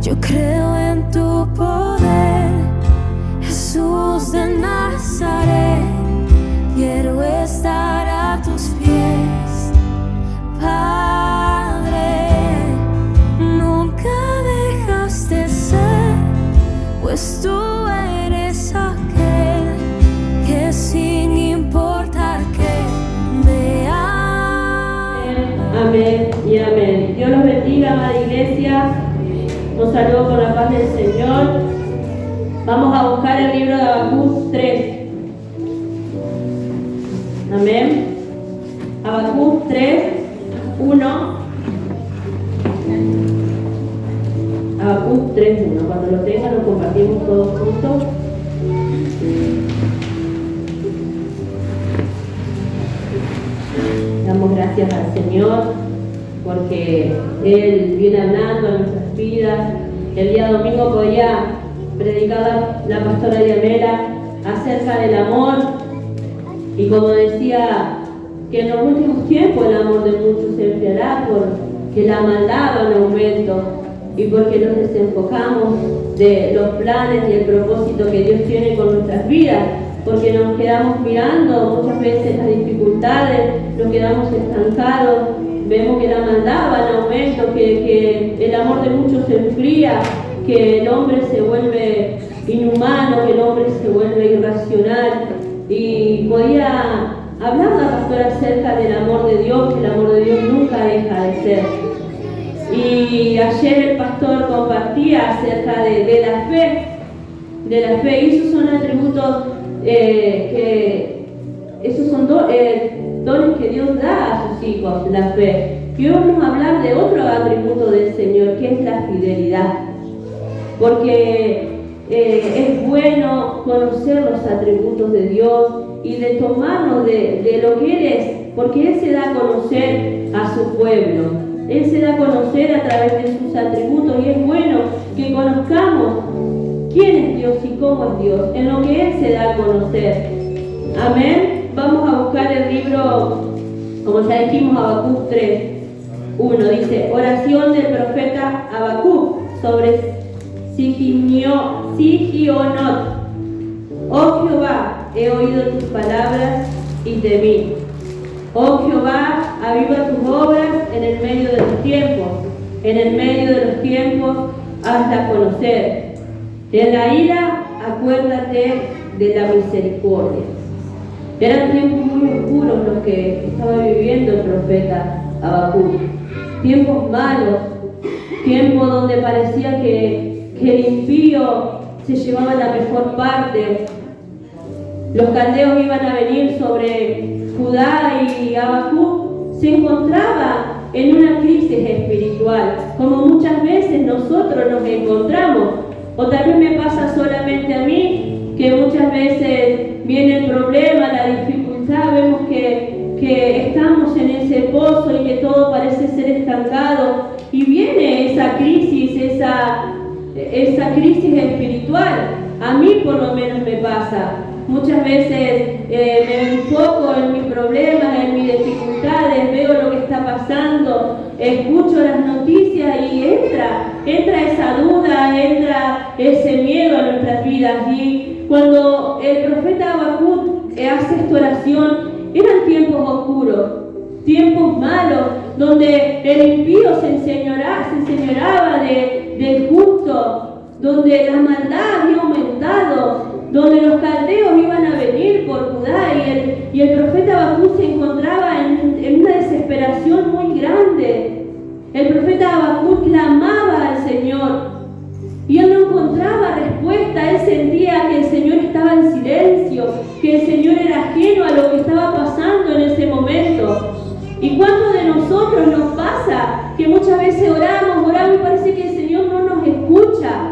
Yo creo en tu poder, Jesús de Nazaret. Quiero estar a tus pies, Padre. Nunca dejaste ser, pues tú eres aquel que sin importar que me ama. Amén y amén. Dios los bendiga, amada iglesia. Un saludo con la paz del Señor. Vamos a buscar el libro de Habacuc 3. Amén. Habacuc 3, 1. Habacuc 3, 1. Cuando lo tengan lo compartimos todos juntos. Damos gracias al Señor porque Él viene hablando a nuestras vidas. El día domingo podía predicar la pastora Diamela acerca del amor, y como decía, que en los últimos tiempos el amor de muchos se enfriará porque la maldad va en aumento y porque nos desenfocamos de los planes y el propósito que Dios tiene con nuestras vidas, porque nos quedamos mirando muchas veces las dificultades, nos quedamos estancados, vemos que la maldad va en aumento, que el amor de muchos se enfría, que el hombre se vuelve inhumano, que el hombre se vuelve irracional. Y podía hablar la pastora acerca del amor de Dios, que el amor de Dios nunca deja de ser. Y ayer el pastor compartía acerca de la fe, y esos son atributos esos son dones que Dios da a sus hijos, la fe. Y hoy vamos a hablar de otro atributo del Señor, que es la fidelidad. Porque es bueno conocer los atributos de Dios y de tomarnos de lo que Él es, porque Él se da a conocer a su pueblo. Él se da a conocer a través de sus atributos, y es bueno que conozcamos quién es Dios y cómo es Dios, en lo que Él se da a conocer. Amén. Vamos a buscar el libro, como ya dijimos, Habacuc 3, 1. Dice: oración del profeta Habacuc sobre Sigionot. Oh Jehová, he oído tus palabras y temí. Oh Jehová, aviva tus obras en el medio de los tiempos. En el medio de los tiempos, hazla conocer. En la ira, acuérdate de la misericordia. Eran tiempos muy oscuros los que estaba viviendo el profeta Habacuc. Tiempos malos, tiempos donde parecía que el impío se llevaba la mejor parte. Los caldeos iban a venir sobre Judá, y Habacuc se encontraba en una crisis espiritual, como muchas veces nosotros nos encontramos. O también me pasa solamente a mí, que muchas veces viene el problema, la dificultad, vemos que estamos en ese pozo y que todo parece ser estancado, y viene esa crisis, esa crisis espiritual. A mí por lo menos me pasa. Muchas veces me enfoco en mis problemas, en mis dificultades, veo lo que está pasando, escucho las noticias y entra esa duda, entra ese miedo a nuestras vidas. Y cuando el profeta Habacuc hace esta oración, eran tiempos oscuros, tiempos malos, donde el impío se enseñoraba del justo, donde la maldad había aumentado, donde los caldeos iban a venir por Judá, y el profeta Habacuc se encontraba en una desesperación muy grande. El profeta Habacuc clamaba al Señor y él no encontraba respuesta. Él sentía que el Señor estaba en silencio, que el Señor era ajeno a lo que estaba pasando en ese momento. ¿Y cuántos de nosotros nos pasa que muchas veces oramos y parece que el Señor no nos escucha?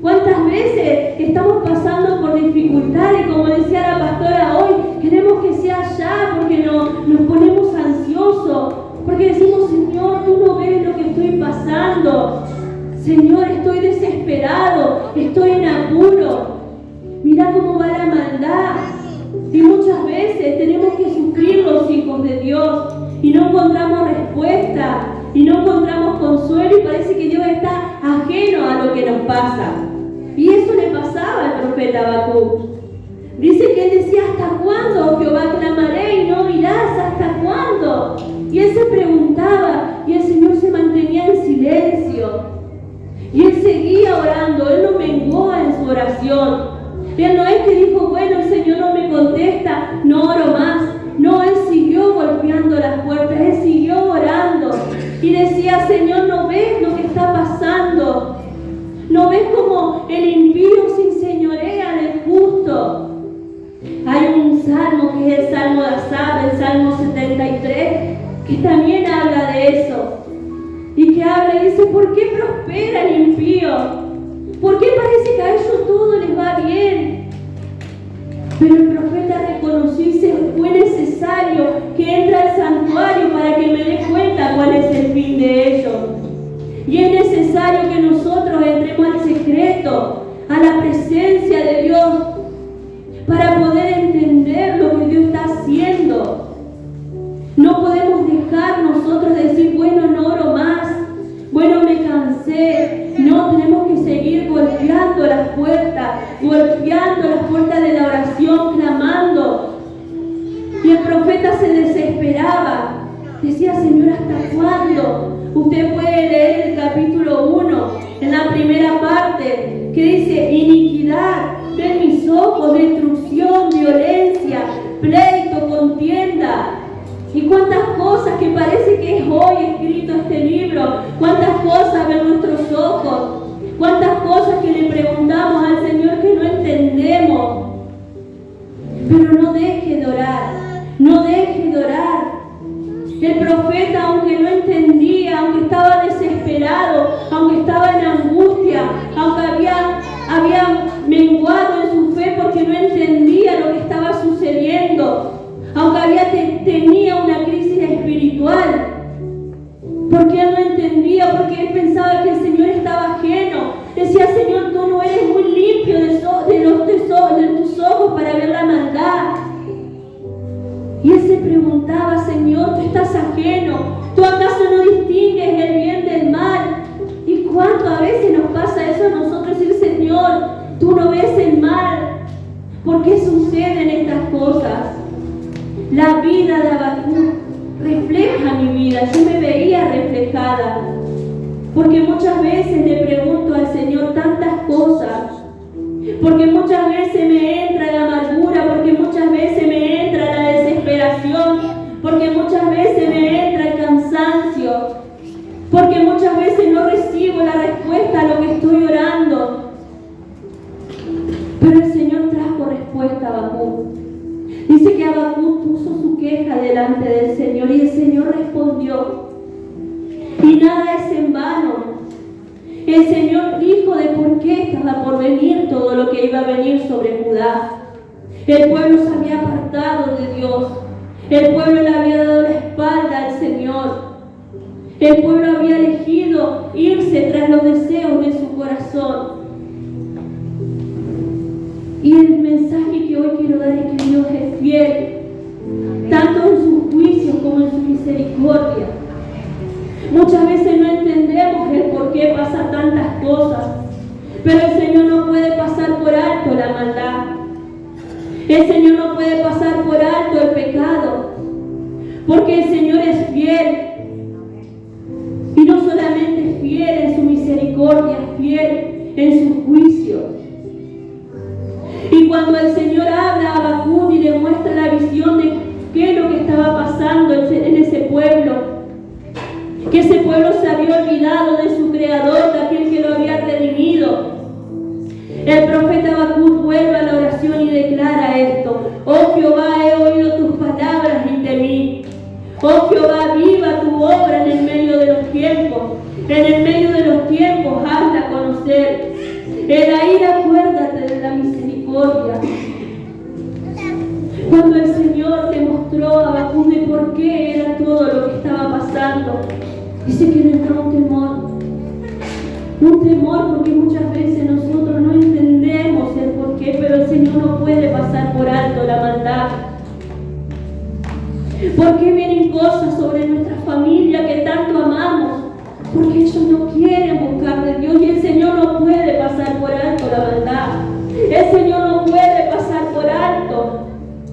¿Cuántas veces estamos pasando por dificultades, como decía la pastora hoy, queremos que sea ya porque nos ponemos ansiosos, porque decimos: Señor, tú no ves lo que estoy pasando, Señor, estoy desesperado, estoy en apuro, mira cómo va la maldad? Y muchas veces tenemos que sufrir los hijos de Dios y no encontramos respuesta y no encontramos consuelo, y parece que Dios está ajeno pasa. Y eso le pasaba al profeta Habacuc. Dice que él decía: ¿hasta cuándo, Jehová, clamaré y no oirás? ¿Hasta cuándo? Y él se preguntaba, y el Señor se mantenía en silencio. Y él seguía orando, él no menguó en su oración. Él no es que dijo: bueno, el Señor no me contesta, no oro más. No, él siguió golpeando las puertas, él siguió orando. Y decía: Señor, ¿no ves lo que está pasando? ¿No ves cómo el impío se enseñorea del justo? Hay un salmo que es el Salmo de Asaf, el Salmo 73, que también habla de eso. Y que habla y dice: ¿por qué prospera el impío? ¿Por qué parece que a ellos todo les va bien? Pero el profeta reconoció y dice: fue necesario que entre al santuario para que me dé cuenta cuál es el fin de ellos. Y es necesario que nosotros entremos al secreto, a la presencia de Dios, para poder entender lo que Dios está haciendo. No podemos dejar nosotros decir: bueno, no oro más, bueno, me cansé. No, tenemos que seguir golpeando las puertas de la oración, clamando. Y el profeta se desesperaba. Decía: Señor, ¿hasta cuándo? Usted puede leer el capítulo 1, en la primera parte, que dice: iniquidad, ven mis ojos, destrucción, violencia, pleito, contienda. Y cuántas cosas que parece que es hoy escrito este libro, cuántas cosas ven nuestros ojos, cuántas cosas que le preguntamos al Señor que no entendemos. Pero no deje de orar, no deje de orar. El profeta, aunque no entendía, aunque estaba desesperado, aunque estaba en angustia, aunque había menguado en su fe porque no entendía lo que estaba sucediendo, aunque tenía una crisis espiritual, porque él no entendía, porque él pensaba que el Señor estaba ajeno. Decía: Señor, tú no eres muy limpio de tus ojos para ver la maldad. Y él se preguntaba: Señor, tú estás ajeno, ¿tú acaso no distingues el bien del mal? ¿Y cuánto a veces nos pasa eso a nosotros? Decir: Señor, tú no ves el mal. ¿Por qué suceden estas cosas? La vida de Habacuc refleja mi vida. Yo me veía reflejada, porque muchas veces le pregunto al Señor tantas cosas, porque muchas veces me entra la amargura, porque muchas veces me entra la desesperación, porque muchas veces me entra el cansancio, porque muchas veces no recibo la respuesta a lo que estoy orando. Pero el Señor trajo respuesta a Habacuc. Dice que Habacuc puso su queja delante del Señor y el Señor respondió. Y nada es en vano. El Señor dijo de por qué estaba por venir todo lo que iba a venir sobre Judá. El pueblo se había apartado de Dios. El pueblo le había dado la espalda al Señor. El pueblo había elegido irse tras los deseos de su corazón. Y el mensaje que hoy quiero dar es que Dios es fiel, tanto en sus juicios como en su misericordia. Muchas veces no entendemos el por qué pasan tantas cosas, pero el Señor no puede pasar por alto la maldad. El Señor no puede pasar por alto el pecado, porque el Señor es fiel. Y no solamente es fiel en su misericordia, es fiel en sus juicios. Y cuando el Señor habla a Habacuc y le muestra la visión de qué es lo que estaba pasando en ese pueblo, que ese pueblo se había olvidado de su Creador, de aquel que lo había redimido, el profeta Habacuc vuelve a la oración y declara esto: oh Jehová, he oído tus palabras y temí. Oh Jehová, viva tu obra en el medio de los tiempos. En el medio de los tiempos hazla conocer. En la ira acuérdate de la misericordia. Cuando el Señor le mostró a Habacuc de por qué era todo lo que estaba pasando, dice que le entró un temor. Un temor porque muchas veces nosotros no entendemos el por qué, pero el Señor no puede pasar por alto la maldad. ¿Por qué vienen cosas sobre nuestra familia que tanto amamos? Porque ellos no quieren buscar de Dios y el Señor no puede pasar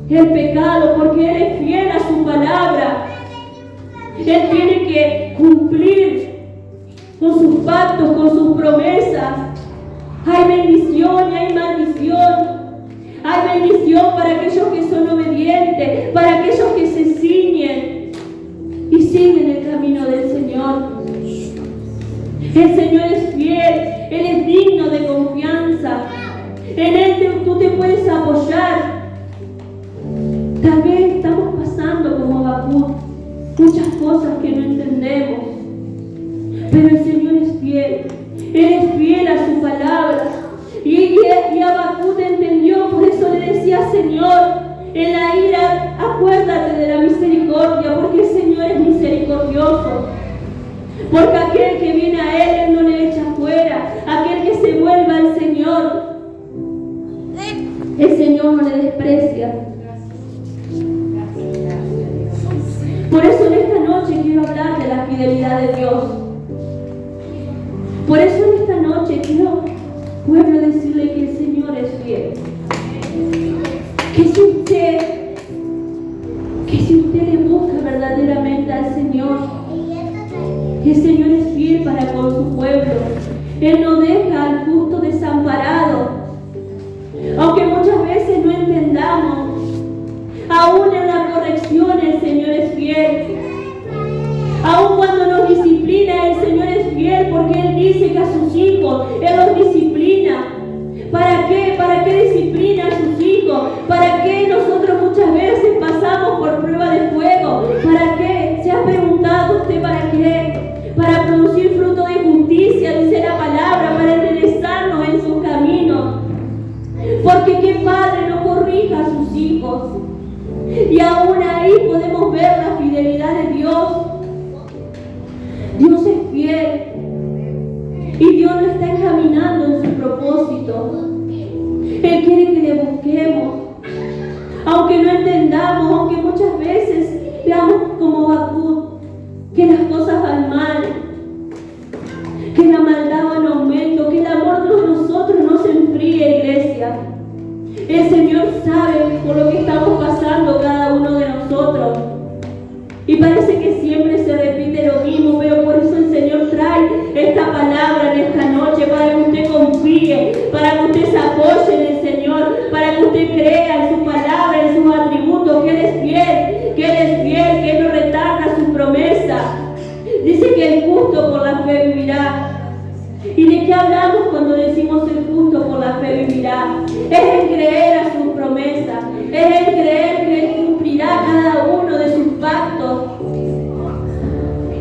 el pecado, porque Él es fiel a su palabra. Él tiene que cumplir con sus pactos, con sus promesas. Hay bendición y hay maldición. Hay bendición para aquellos que son obedientes, para aquellos que se ciñen y siguen el camino del Señor. El Señor es fiel, Él es digno de confianza. En Él tú te puedes apoyar. Tal vez estamos pasando como Habacuc muchas cosas que no entendemos, pero el Señor es fiel. Él es fiel a su palabra. Y Habacuc entendió, por eso le decía: Señor, en la ira acuérdate de la misericordia, porque el Señor es misericordioso. Porque aquel que viene a Él no le echa fuera. Aquel que se vuelve al Señor, el Señor no le desprecia. Por eso en esta noche quiero hablar de la fidelidad de Dios. Por eso en esta noche quiero, pueblo, decirle que el Señor es fiel. Que si usted le busca verdaderamente al Señor, el Señor es fiel para con su pueblo. Él no deja al justo desamparado. Aunque muchas veces no entendamos, aún en la corrección el Señor es fiel. Aún cuando nos disciplina, el Señor es fiel, porque Él dice que a sus hijos Él los disciplina. ¿Para qué? ¿Para qué disciplina a sus hijos? ¿Para qué nosotros muchas veces pasamos por prueba de fuego? ¿Para qué? ¿Se ha preguntado usted para qué? Para producir fruto de justicia, dice la palabra, para enderezarnos en sus caminos. Porque qué padre no corrija a sus hijos. Y aún ahí podemos ver la fidelidad de Dios. Dios es fiel. Y Dios nos está encaminando en su propósito. Él quiere que le busquemos. Aunque no entendamos, aunque muchas veces veamos como Habacuc, que las cosas van mal, que la maldad va en aumento, que el amor de nosotros no se enfríe, iglesia. El Señor sabe por lo que estamos pasando cada uno de nosotros. Y parece que siempre se repite lo mismo, pero por eso el Señor trae esta palabra en esta noche, para que usted confíe, para que usted se apoye en el Señor, para que usted crea en su palabra, en sus atributos, que Él es fiel, que Él no retarda su promesa. Dice que el justo por la fe vivirá. ¿Y de qué hablamos cuando decimos el justo por la fe vivirá? Es el creer a sus promesas, es el creer que Él cumplirá cada uno de sus pactos.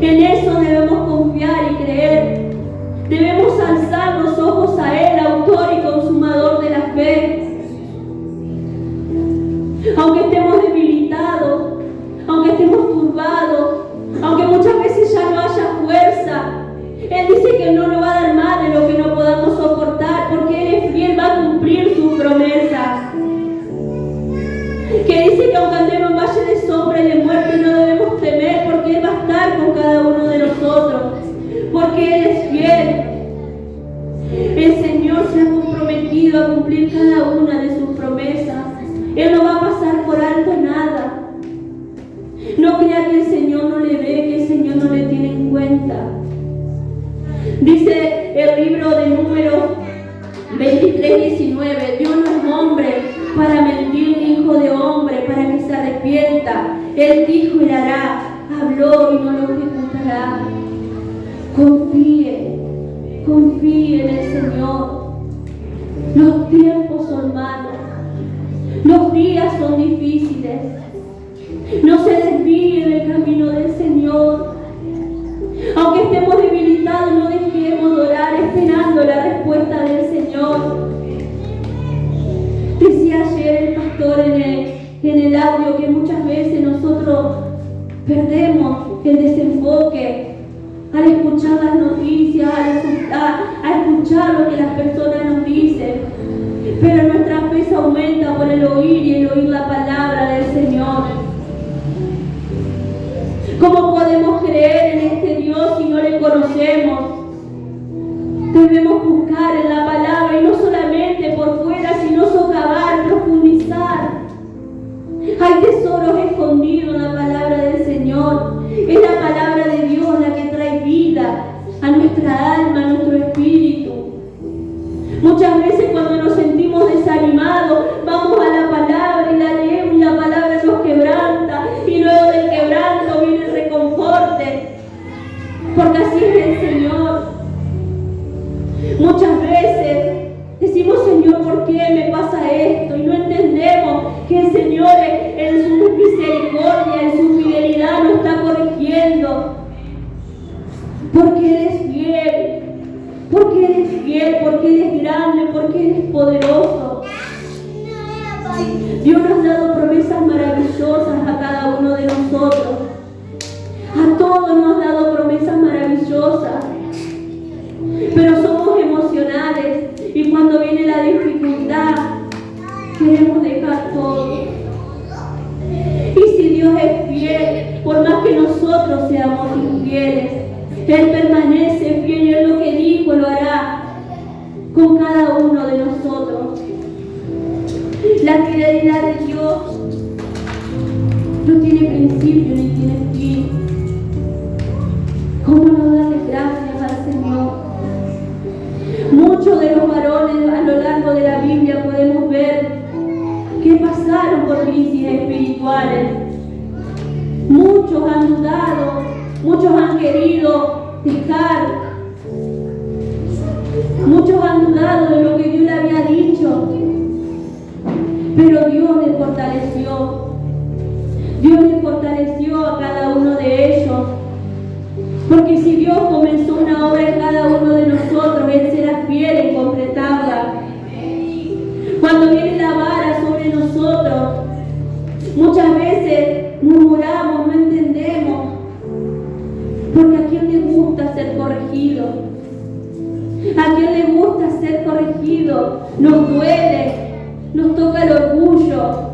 En eso debemos confiar y creer. Debemos alzar los ojos a Él, autor y consumador de la fe. Aunque estemos debilitados, aunque estemos turbados, aunque muchas veces ya no haya fuerza, Él dice que no nos va a dar más de lo que no podamos soportar, porque Él es fiel, va a cumplir sus promesas. Que dice que aunque andemos en valle de sombra y de muerte, no debemos temer, porque Él va a estar con cada uno de nosotros, porque Él es fiel. El Señor se ha comprometido a cumplir cada una de sus promesas. Él no va a pasar por alto nada. No crea que el Señor no le ve, que el Señor no le tiene en cuenta. Dice el libro de Números 23:19, Dios no es hombre para mentir, ni hijo de hombre para que se arrepienta. Él dijo y hará, habló y no lo ejecutará. Confíe en el Señor. Los tiempos son malos, los días son difíciles. No se desvíe del camino del Señor. Aunque estemos debilitados, no dejemos de orar esperando la respuesta del Señor. Decía ayer el pastor en el audio que muchas veces nosotros perdemos el desenfoque al escuchar las noticias, a escuchar lo que las personas nos dicen. Pero nuestra fe se aumenta por el oír y el oír la palabra del Señor. ¿Cómo podemos creer en este Dios si no le conocemos? Debemos buscar en la palabra, y no solamente por fuera, sino socavar, profundizar. Hay tesoros escondidos en la palabra del Señor. Es la palabra de Dios la que trae vida a nuestra alma, a nuestro espíritu. Muchas veces cuando nos sentimos desanimados, vamos a la palabra y la leemos y la palabra nos quebranta. Y luego del quebranto viene el reconforte. Porque así es el Señor. Muchas veces decimos, Señor, ¿por qué me pasa esto? Y no entendemos que el Señor en su misericordia, en su fidelidad nos está corrigiendo. Porque Él es fiel. Porque Él es fiel, porque Él es grande, porque Él es poderoso. Dios nos ha dado promesas maravillosas a cada uno de nosotros. A todos nos ha dado promesas maravillosas. Pero somos emocionales y cuando viene la dificultad queremos dejar todo. Y si Dios es fiel, por más que nosotros seamos infieles, Él permanece fiel y Él lo que dijo lo hará con cada uno de nosotros. La fidelidad de Dios no tiene principio ni tiene fin. ¿Cómo no darle gracias al Señor? Muchos de los varones a lo largo de la Biblia podemos ver que pasaron por crisis espirituales. Muchos han dudado, muchos han querido dejar, muchos han dudado de lo que Dios le había dicho, pero Dios les fortaleció. Dios les fortaleció a cada uno de ellos. Porque si Dios comenzó una obra en cada uno de nosotros, Él será fiel en completarla. Cuando viene la vara sobre nosotros, muchas veces murmuramos, no entendemos. Porque a quién le gusta ser corregido. A quién le gusta ser corregido. Nos duele, nos toca el orgullo.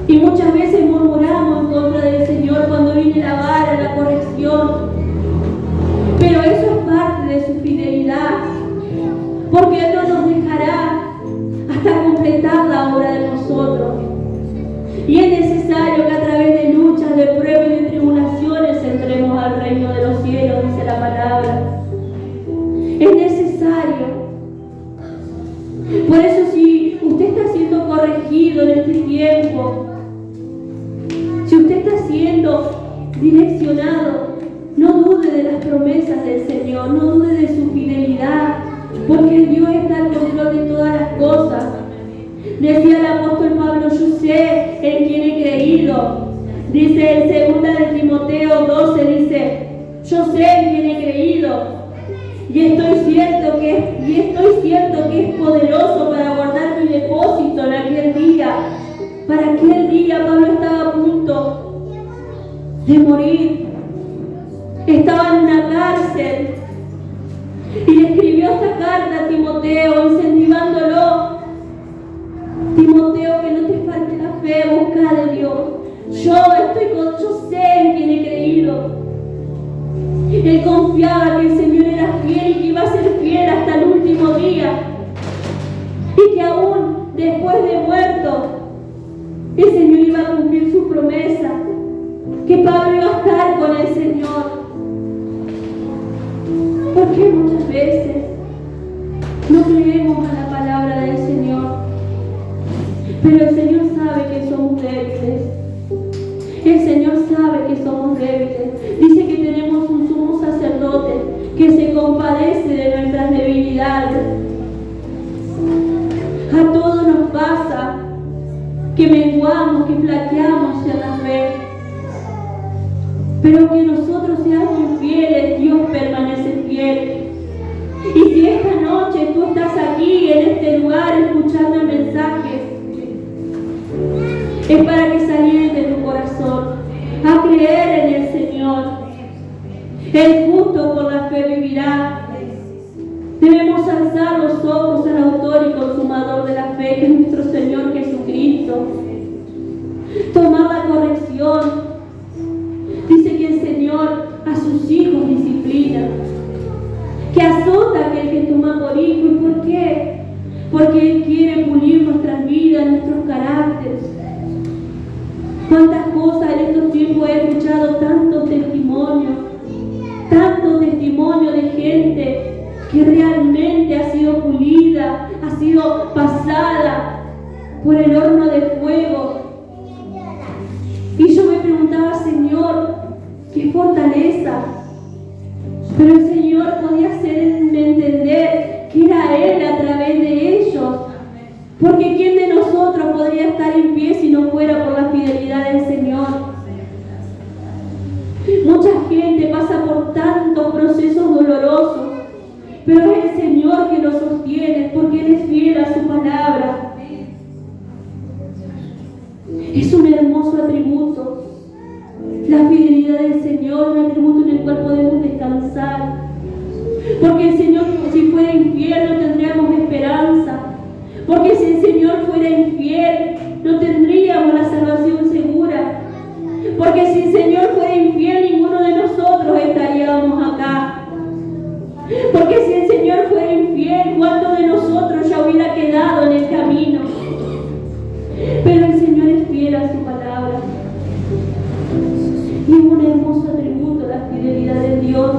Y muchas veces murmuramos en contra del Señor cuando viene la vara, la corrección. Pero eso es parte de su fidelidad. Porque Él no nos dejará hasta completar la obra de nosotros. Y es necesario que a través de luchas, de pruebas y de tribulaciones entremos al reino de los cielos, dice la palabra. Es necesario. Por eso si usted está siendo corregido en este tiempo, si usted está siendo direccionado, no dude de las promesas del Señor, no dude de su fidelidad, porque Dios está al control de todas las cosas. Decía el apóstol Pablo, yo sé en quién he creído. Dice en 2 de Timoteo 12, dice, yo sé en quién he creído. Y estoy cierto que es poderoso para guardar mi depósito en aquel día. Para aquel día Pablo estaba a punto de morir. Estaba en una cárcel. Y le escribió esta carta a Timoteo, incentivándolo. Timoteo, que no te falte la fe, busca de Dios. Yo sé en quién he creído. Él confiaba que el Señor era fiel y que iba a ser fiel hasta el último día. Y que aún después de muerto, el Señor iba a cumplir su promesa. Que Pablo iba a estar con el Señor. Porque muchas veces no creemos a la palabra del Señor. Pero el Señor sabe que somos débiles. El Señor sabe que somos débiles. Dice que tenemos un sumo sacerdote que se compadece de nuestras debilidades. A todos nos pasa que menguamos, que flaqueamos en la fe. Pero que nosotros seamos infieles, Dios permanece fiel. Y si esta noche tú estás aquí en este lugar escuchando el mensaje, es para que salieres de tu corazón a creer en el Señor. El justo por la fe vivirá. Debemos alzar los ojos al autor y consumador de la fe, que es nuestro Señor Jesucristo. Tomar la corrección. Dice que el Señor a sus hijos disciplina, que azota a aquel que toma por hijo. ¿Y por qué? Porque Él quiere pulir nuestras vidas, nuestros caracteres. Cuántas cosas en estos tiempos he escuchado, tantos testimonios de gente que realmente ha sido pulida, ha sido pasada por el horno de fuego. Y yo me preguntaba, Señor, qué fortaleza. Pero el Señor podía hacerme entender que era Él a través de ellos. Porque ¿quién de nosotros podría estar en pie si no fuera por la fidelidad del Señor? Mucha gente pasa por tantos procesos dolorosos, pero es el Señor que los sostiene, porque Él es fiel a su palabra. Es un hermoso atributo. La fidelidad del Señor, un atributo en el cual podemos descansar. Porque el Señor, si fuera infiel, no tendríamos esperanza. Porque si el Señor fuera infiel, no tendríamos la salvación segura. Porque si el Señor fuera infiel, ninguno de nosotros estaríamos acá. Porque si el Señor fuera infiel, ¿cuántos de nosotros ya hubiera quedado en el camino? Pero el Señor es fiel a su palabra. Y es un hermoso atributo la fidelidad de Dios,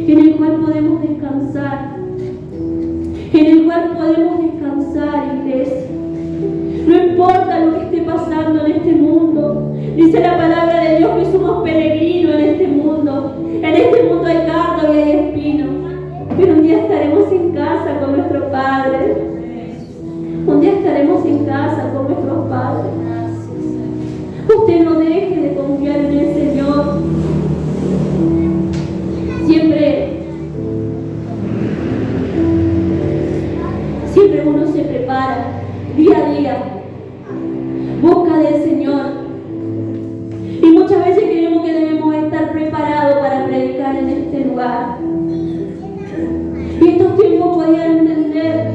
en el cual podemos descansar. En el cual podemos descansar, iglesia. No importa lo que esté pasando en este mundo. Dice la palabra de Dios que somos peregrinos en este mundo. En este mundo hay cardo y hay espino. Pero un día estaremos en casa con nuestro Padre. Un día estaremos en casa con nuestros padres. Usted no deje de confiar en el Señor. Siempre uno se prepara día a día. Busca del Señor. Y muchas veces creemos que debemos estar preparados para predicar en este lugar. Y estos tiempos podían entender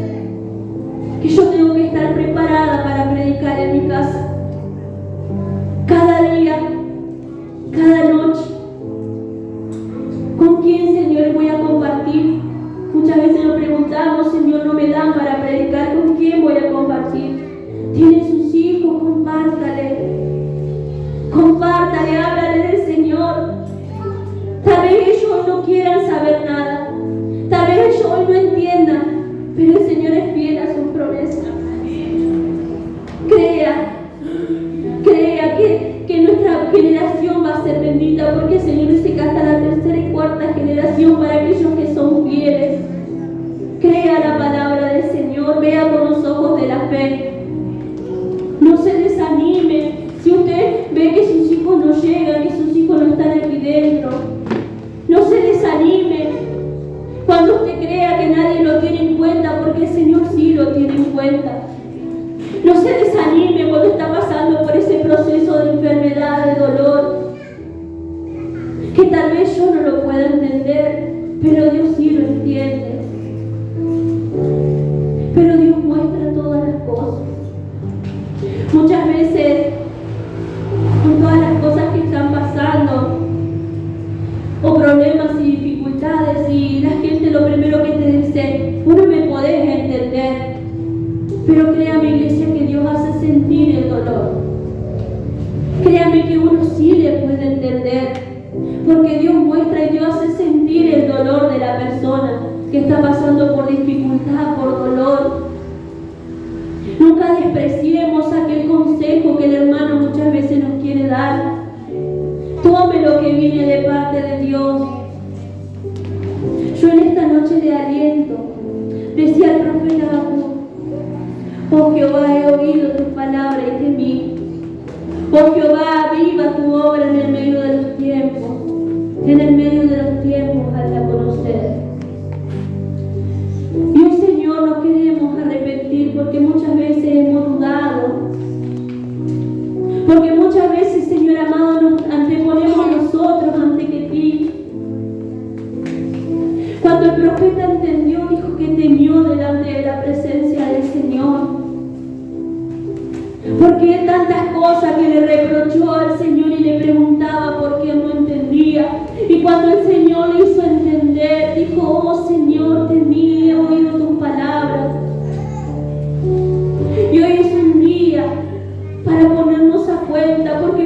que yo tengo que estar preparada para predicar en mi casa. Cada día, cada noche. ¿Con quién, Señor, voy a compartir? Muchas veces nos preguntamos, Señor, no me dan para predicar. ¿Con quién voy a compartir? Tiene sus hijos, compártale. Compártale, háblale del Señor. Tal vez ellos no quieran saber nada. Tal vez ellos hoy no entiendan. Pero el Señor es fiel a sus promesas. Crea que nuestra generación va a ser bendita, porque el Señor dice que hasta la tercera y cuarta generación para aquellos que son fieles. Crea la palabra del Señor, vea con los ojos de la fe. No se desanime si usted ve que sus hijos no llegan, que sus hijos no están aquí dentro. No se desanime cuando usted crea que nadie lo tiene en cuenta, porque el Señor sí lo tiene en cuenta. No se desanime cuando está pasando por ese proceso de enfermedad, de dolor, que tal vez yo no lo pueda entender, pero Dios sí lo entiende. Pero Dios muestra todas las cosas. Muchas veces, con todas las cosas que están pasando, o problemas y dificultades, y la gente lo primero que te dice, vos no me podés entender. Pero créame, iglesia, que Dios hace sentir el dolor. Créame que uno sí le puede entender, porque Dios muestra y Dios hace sentir el dolor de la persona que está pasando por dificultad, por dolor. Nunca despreciemos aquel consejo que el hermano muchas veces nos quiere dar. Tome lo que viene de parte de Dios. Yo en esta noche de aliento decía el profeta Habacuc: oh Jehová, he oído tu palabra y temí. Oh Jehová, viva tu obra en el medio de los tiempos. En el medio de los tiempos hazla conocer. Dios, Señor, no queremos arrepentir, porque muchas veces hemos dudado. Porque muchas veces, Señor amado, nos anteponemos nosotros antes que ti. Cuando el profeta entendió, dijo que temió delante de la presencia del Señor. Porque él tantas cosas que le reprochó al Señor y le preguntaba por qué no entendía. Y cuando el Señor le hizo entender, dijo: oh Señor, temí, he oído tus palabras. Y hoy es un día para ponernos a cuenta, porque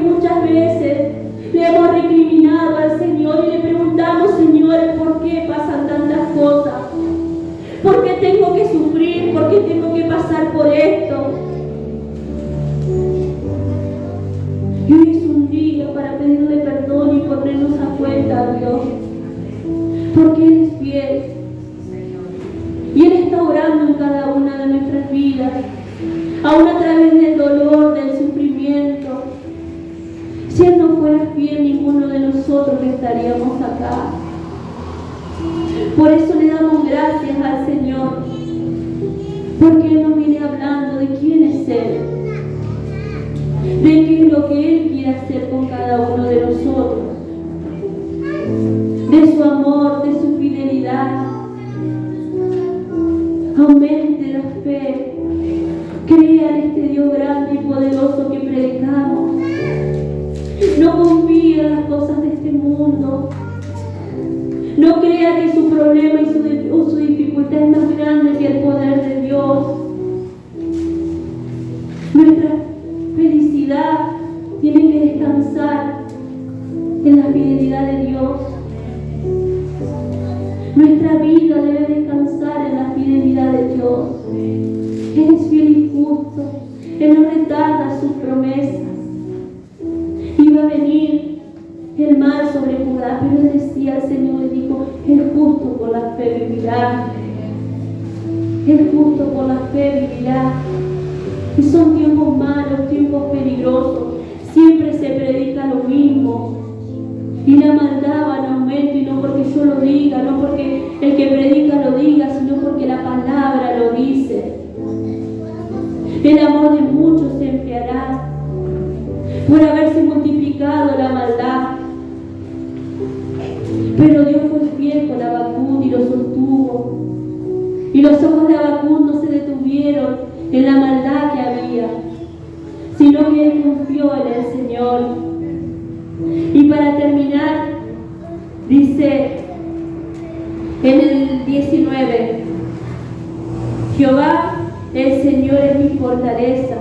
lugar, Dios, porque Él es fiel. Y Él está obrando en cada una de nuestras vidas, aún a través del dolor, del sufrimiento. Si Él no fuera fiel, ninguno de nosotros estaríamos acá. Por eso le damos gracias al Señor, porque Él nos viene hablando de quién es Él, de qué es lo que Él quiere hacer con cada uno de nosotros, de su amor, de su fidelidad. Aumente la fe, crea en este Dios grande y poderoso que predicamos. No confíe en las cosas de este mundo. No crea que su problema y su dificultad es más grande que el poder de Dios. Nuestra felicidad tiene que descansar en la fidelidad de Dios. Nuestra vida debe descansar en la fidelidad de Dios. Él es fiel y justo. Él no retarda sus promesas. Iba a venir el mal sobre Judá, pero Él decía, el Señor le dijo, el justo por la fe vivirá. El justo por la fe vivirá. Y son tiempos malos, tiempos peligrosos. Siempre se predica lo mismo. Y la maldad va en aumento, y no porque yo lo diga, no porque el que predica lo diga, sino porque la palabra lo dice. El amor de muchos se enfriará por haberse multiplicado la maldad. Pero Dios fue fiel con Habacuc y lo sostuvo. Y los ojos de Habacuc no se detuvieron en la maldad que había, sino que él confió en el Señor. Y para terminar, dice en el 19, Jehová, el Señor es mi fortaleza,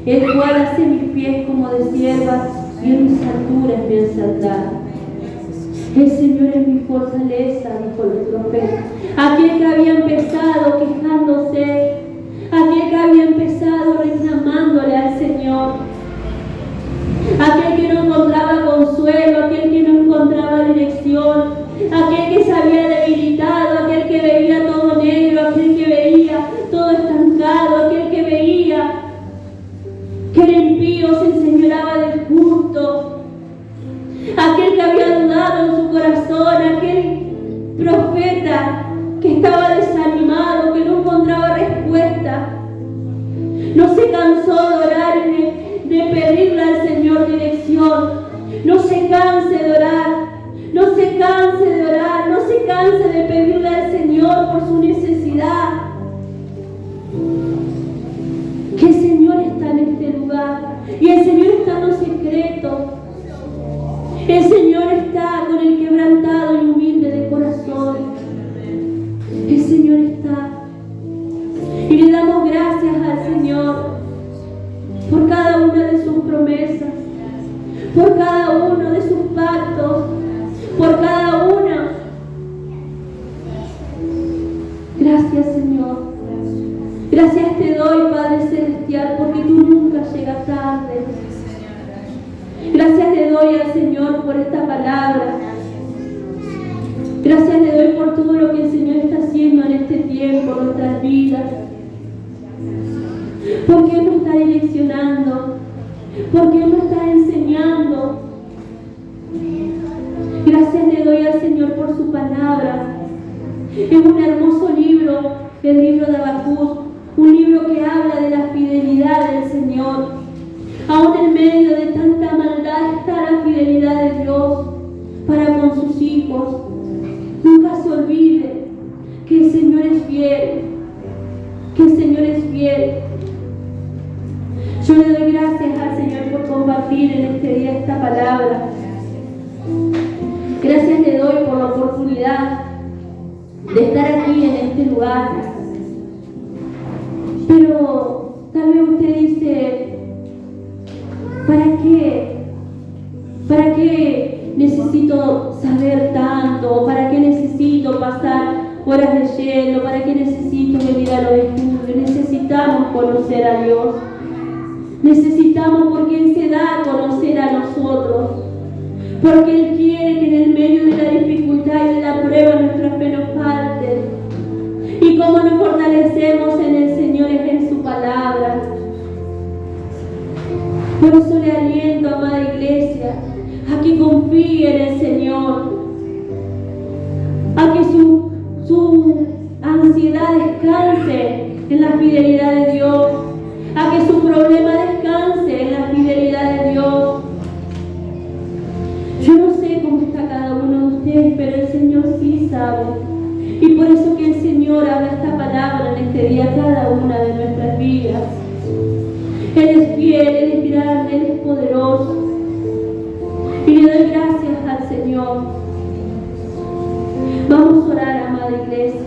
el cual hace mis pies como de sierva y en mis alturas me ensalzará. El Señor es mi fortaleza, dijo el profeta. Aquel que había empezado quejándose, aquel que había empezado reclamándole al Señor, aquel que no encontraba consuelo, aquel que no encontraba dirección, aquel que se había debilitado, aquel que veía todo negro, aquel que veía todo estancado, aquel que veía que el impío se enseñoreaba del justo, aquel que había dudado en su corazón, aquel profeta que estaba desanimado, que no encontraba respuesta, no se cansó de orar y de pedirle al Señor dirección. No se canse de orar, no se canse de orar, no se canse de pedirle al Señor por su necesidad. Que el Señor está en este lugar y el Señor está en lo secreto. El Señor está con el quebrantado y humilde de corazón. El Señor está. Y le damos gracias al Señor por cada una de sus promesas, por cada uno de sus pactos, por cada una. Gracias, Señor. Gracias te doy, Padre Celestial, porque tú nunca llegas tarde. Gracias le doy al Señor por esta palabra. Gracias le doy por todo lo que el Señor está haciendo en este tiempo, en nuestras vidas. Porque Él nos está direccionando, porque Él nos está enseñando. Gracias le doy al Señor por su palabra. Es un hermoso libro, el libro de Habacuc, un libro que habla de la fidelidad del Señor. Aún en medio de tanta maldad está la fidelidad de Dios para con sus hijos. Nunca se olvide que el Señor es fiel, que el Señor es fiel. Yo le doy gracias al Señor por compartir en este día esta palabra. Gracias le doy por la oportunidad de estar aquí en este lugar. Pero tal vez usted dice, ¿para qué? ¿Para qué necesito saber tanto? ¿Para qué necesito pasar horas leyendo? ¿Para qué necesito venir a los estudios? Necesitamos conocer a Dios. Necesitamos porque Él se da a conocer a nosotros. porque Él quiere que en el medio de la dificultad y de la prueba nuestra fe no falte. Y cómo nos fortalecemos en el Señor es en su palabra. Por eso le aliento, amada iglesia, a que confíe en el Señor, a que su ansiedad descanse en la fidelidad de Dios, a que su problema descanse en la fidelidad de Dios. Yo no sé cómo está cada uno de ustedes, pero el Señor sí sabe. Y por eso que el Señor habla esta palabra en este día a cada una de nuestras vidas. Él es fiel, Él es grande, Él es poderoso. Y le doy gracias al Señor. Vamos a orar, amada iglesia.